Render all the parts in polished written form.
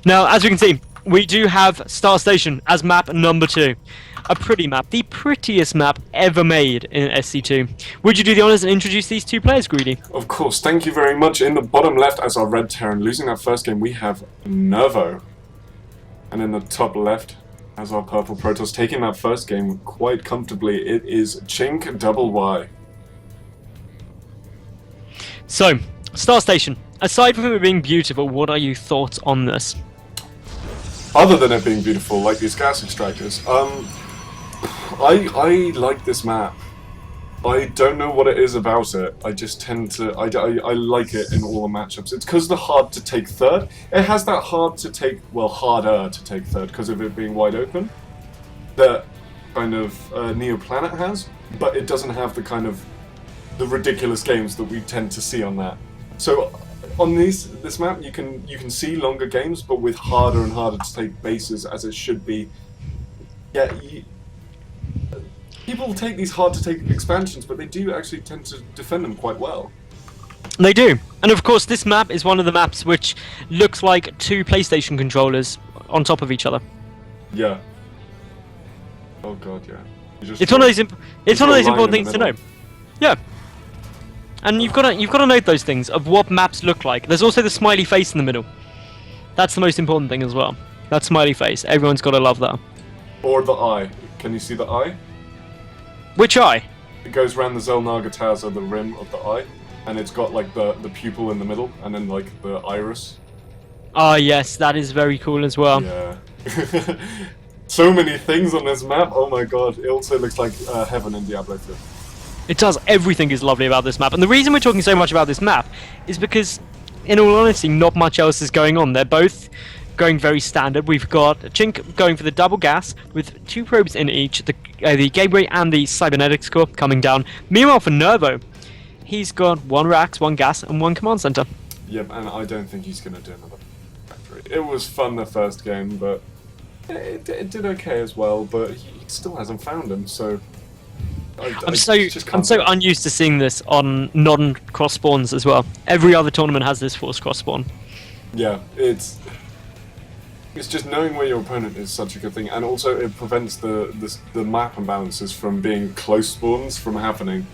Now, as you can see, we do have Star Station as map number 2. A pretty map, the prettiest map ever made in SC2. Would you do the honours and introduce these two players, Greedy? Of course, thank you very much. In the bottom left as our red Terran, losing that first game, we have Nervo. And in the top left as our purple Protoss, taking that first game quite comfortably, it is ChinkYY. So, Star Station, aside from it being beautiful, what are your thoughts on this? Other than it being beautiful, like these gas extractors, I like this map. I don't know what it is about it. I just tend to... I like it in all the matchups. It's because the hard to take third. It has that hard to take... Well, harder to take third because of it being wide open. That kind of Neoplanet has. But it doesn't have the kind of... the ridiculous games that we tend to see on that. So on this map, you can see longer games, but with harder and harder to take bases as it should be. Yeah, people take these hard to take expansions, but they do actually tend to defend them quite well. They do. And of course, this map is one of the maps which looks like two PlayStation controllers on top of each other. Yeah. Oh god, yeah. It's one of those important things to know. Yeah. And you've got to note those things of what maps look like. There's also the smiley face in the middle. That's the most important thing as well. That smiley face. Everyone's got to love that. Or the eye. Can you see the eye? Which eye? It goes around the Zelnaga towers of the rim of the eye, and it's got like the pupil in the middle, and then like the iris. Ah, yes, that is very cool as well. Yeah. So many things on this map. Oh my god! It also looks like heaven in Diablo 2. It does. Everything is lovely about this map. And the reason we're talking so much about this map is because, in all honesty, not much else is going on. They're both going very standard. We've got Chink going for the double gas with 2 probes in each, the gateway and the cybernetics core coming down. Meanwhile, for Nervo, he's got 1 Rax, 1 gas, and 1 command center. Yep, and I don't think he's going to do another factory. It was fun the first game, but it did okay as well, but he still hasn't found him, so... I'm so unused to seeing this on non-cross spawns as well. Every other tournament has this forced cross spawn. Yeah, it's just knowing where your opponent is such a good thing, and also it prevents the map imbalances from being close spawns from happening.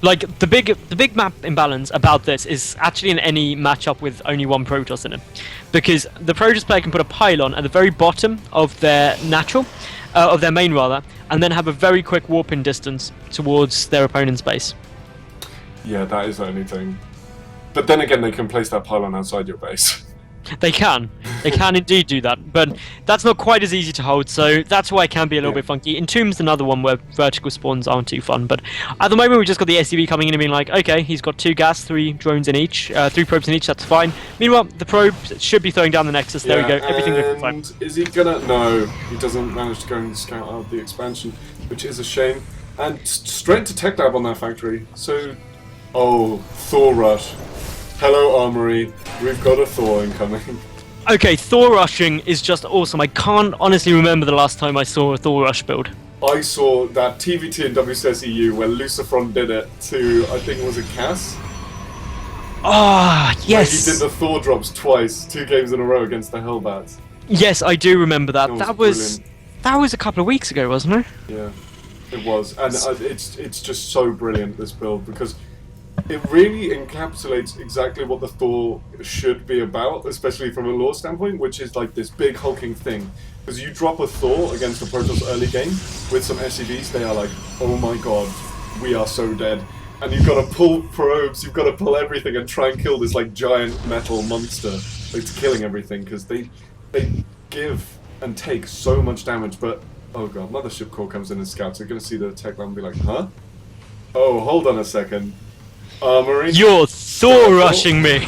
Like the big map imbalance about this is actually in any matchup with only 1 Protoss in it, because the Protoss player can put a pylon at the very bottom of their of their main rather, and then have a very quick warp-in distance towards their opponent's base. Yeah, that is the only thing. But then again, they can place that pylon outside your base. They can indeed do that, but that's not quite as easy to hold, so that's why it can be a little bit funky. Entomb's another one where vertical spawns aren't too fun, but at the moment we've just got the SCV coming in and being like, okay, he's got 2 gas, 3 drones in each, 3 probes in each, that's fine. Meanwhile, the probes should be throwing down the Nexus, there we go, everything looks fine. Is he gonna... No, he doesn't manage to go and scout out the expansion, which is a shame. And straight to Tech Lab on that factory, so... Oh, Thor Rush. Hello, Armory. We've got a Thor incoming. Okay, Thor rushing is just awesome. I can't honestly remember the last time I saw a Thor rush build. I saw that TVT in WCSEU where Lucifron did it to, I think it was a Cass. Ah, yes. Where he did the Thor drops twice, 2 games in a row against the Hellbats. Yes, I do remember that. That was a couple of weeks ago, wasn't it? Yeah, it was. And it's just so brilliant, this build, because it really encapsulates exactly what the Thor should be about, especially from a lore standpoint, which is like this big hulking thing. Because you drop a Thor against a Protoss early game with some SCVs, they are like, oh my god, we are so dead. And you've got to pull probes, you've got to pull everything and try and kill this like giant metal monster that's killing everything, because they give and take so much damage. But, oh god, Mothership Core comes in and scouts, you're going to see the tech lab and be like, huh? Oh, hold on a second. Armory. You're Thor rushing me.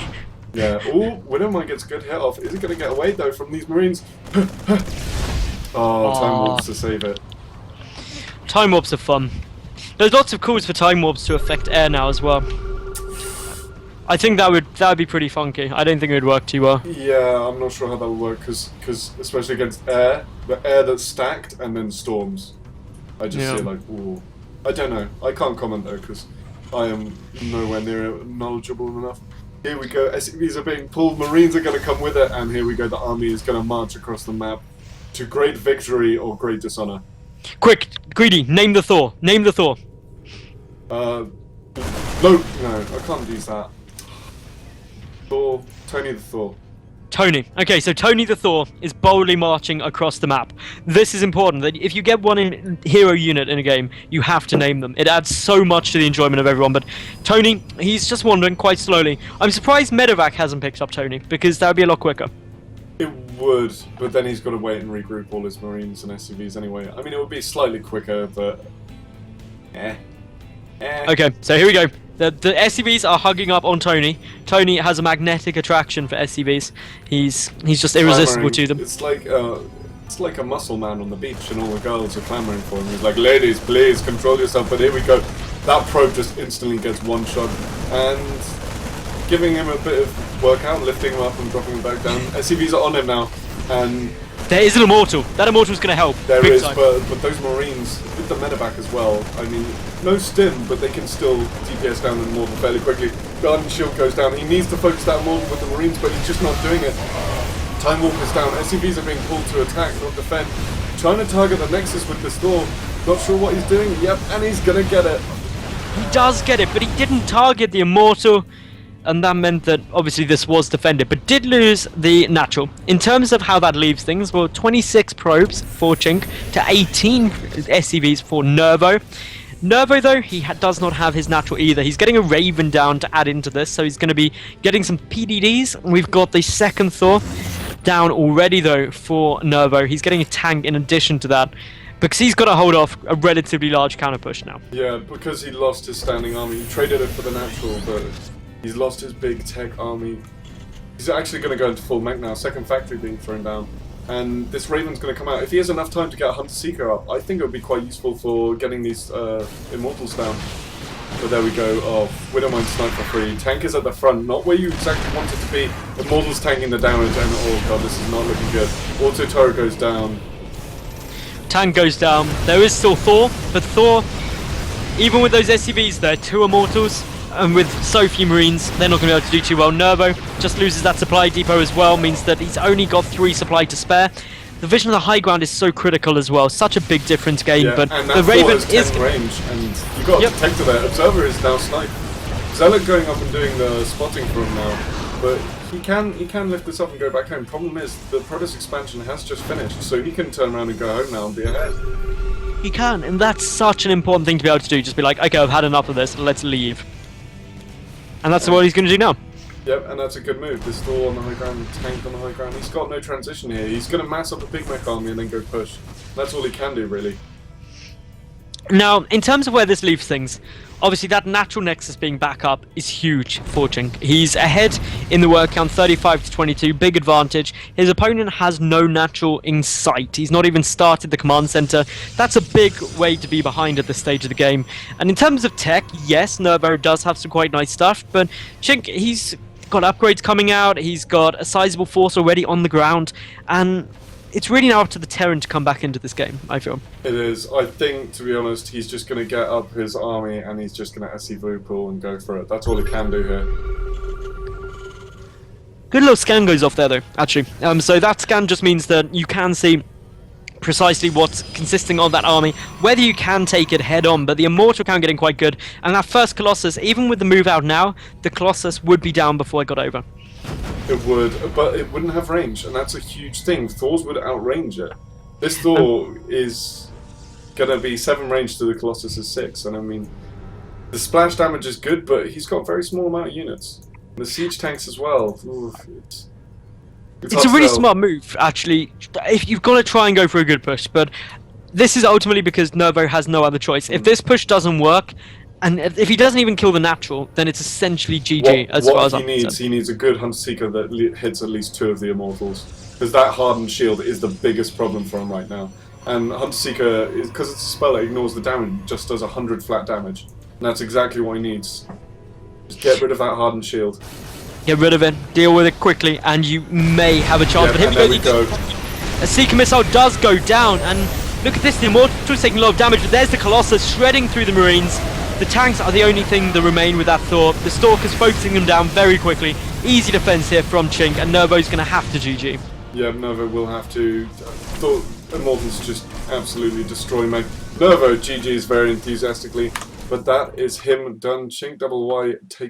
Yeah. Ooh, Widowmine gets a good hit off. Is it going to get away though from these Marines? Oh, time warps to save it. Time warps are fun. There's lots of calls for time warps to affect air now as well. I think that would be pretty funky. I don't think it would work too well. Yeah, I'm not sure how that would work because especially against air, the air that's stacked and then storms. I just see it like, ooh. I don't know. I can't comment though because I am nowhere near knowledgeable enough. Here we go. SCVs are being pulled. Marines are going to come with it. And here we go. The army is going to march across the map to great victory or great dishonor. Quick, Greedy, name the Thor. Name the Thor. No, I can't use that. Thor, Tony the Thor. Tony. Okay, so Tony the Thor is boldly marching across the map. This is important, that if you get one hero unit in a game, you have to name them. It adds so much to the enjoyment of everyone, but Tony, he's just wandering quite slowly. I'm surprised Medevac hasn't picked up Tony, because that would be a lot quicker. It would, but then he's got to wait and regroup all his Marines and SCVs anyway. I mean, it would be slightly quicker, but... Okay, so here we go. The SCVs are hugging up on Tony. Tony has a magnetic attraction for SCVs. He's just irresistible to them. It's like a muscle man on the beach, and all the girls are clamoring for him. He's like, "Ladies, please control yourself." But here we go. That probe just instantly gets one shot, and giving him a bit of workout, lifting him up and dropping him back down. SCVs are on him now, and there is an immortal. That immortal's going to help. There big is, time. but those Marines with the medevac as well. I mean, no stim, but they can still DPS down the Immortal fairly quickly. Guard and shield goes down. He needs to focus that Immortal with the Marines, but he's just not doing it. Time Walker's down. SCVs are being pulled to attack, not defend. Trying to target the Nexus with this Thor. Not sure what he's doing. Yep, and he's gonna get it. He does get it, but he didn't target the Immortal. And that meant that obviously this was defended, but did lose the natural. In terms of how that leaves things, well, 26 probes for Chink to 18 SCVs for Nervo. Nervo, though, he does not have his natural either. He's getting a Raven down to add into this, so he's going to be getting some PDDs. We've got the second Thor down already, though, for Nervo. He's getting a tank in addition to that, because he's got to hold off a relatively large counter push now. Yeah, because he lost his standing army. He traded it for the natural, but he's lost his big tech army. He's actually going to go into full mech now. Second factory being thrown down. And this Raven's going to come out. If he has enough time to get a Hunter Seeker up, I think it would be quite useful for getting these Immortals down. But there we go. Oh, Widowmine snipe for free. Tank is at the front, not where you exactly want it to be. Immortals tanking the damage, and oh god, this is not looking good. Auto turret goes down. Tank goes down. There is still Thor, but Thor, even with those SCVs there, 2 Immortals, and with so few Marines, they're not going to be able to do too well. Nervo just loses that supply depot as well, means that he's only got 3 supply to spare. The vision of the high ground is so critical as well, such a big difference gain, Yeah, but and that the Raven is is 10 range, and you've got a detector there. Observer is now sniped. Zealot going up and doing the spotting for him now, but he can lift this up and go back home. Problem is, the Protoss expansion has just finished, so he can turn around and go home now and be ahead. He can, and that's such an important thing to be able to do. Just be like, okay, I've had enough of this, let's leave. And that's what he's going to do now. Yep, and that's a good move. This Thor on the high ground, tank on the high ground. He's got no transition here. He's going to mass up a big mech army and then go push. That's all he can do, really. Now, in terms of where this leaves things, obviously that natural nexus being back up is huge for Chink. He's ahead in the word count, 35 to 22, big advantage. His opponent has no natural in sight. He's not even started the command center. That's a big way to be behind at this stage of the game. And in terms of tech, yes, Nervo does have some quite nice stuff, but Chink, he's got upgrades coming out, he's got a sizable force already on the ground, and it's really now up to the Terran to come back into this game, I feel. It is. I think, to be honest, he's just going to get up his army and he's just going to SC pool and go for it. That's all he can do here. Good little scan goes off there, though, actually. So that scan just means that you can see precisely what's consisting of that army, whether you can take it head on, but the Immortal count getting quite good. And that first Colossus, even with the move out now, the Colossus would be down before it got over. It would, but it wouldn't have range, and that's a huge thing. Thors would outrange it. This Thor is going to be 7 range to the Colossus' 6, and I mean, the splash damage is good, but he's got a very small amount of units. And the siege tanks as well. Ooh, it's a really smart move, actually, if you've got to try and go for a good push, but this is ultimately because Nervo has no other choice. If this push doesn't work, and if he doesn't even kill the natural, then it's essentially GG as far as I'm concerned. He needs a good Hunter Seeker that hits at least 2 of the Immortals. Because that hardened shield is the biggest problem for him right now. And Hunter Seeker, because it's a spell that ignores the damage, just does 100 flat damage. And that's exactly what he needs. Just get rid of that hardened shield. Get rid of it, deal with it quickly, and you may have a chance. Yep, but there we go. A Seeker missile does go down, and look at this, the Immortal's taking a lot of damage, but there's the Colossus shredding through the Marines. The tanks are the only thing that remain with that Thor. The Stalker's focusing them down very quickly. Easy defense here from Chink, and Nervo's going to have to GG. Yeah, Nervo will have to. Thought Immortals just absolutely destroy me. Nervo GG's very enthusiastically, but that is him done. ChinkYY take.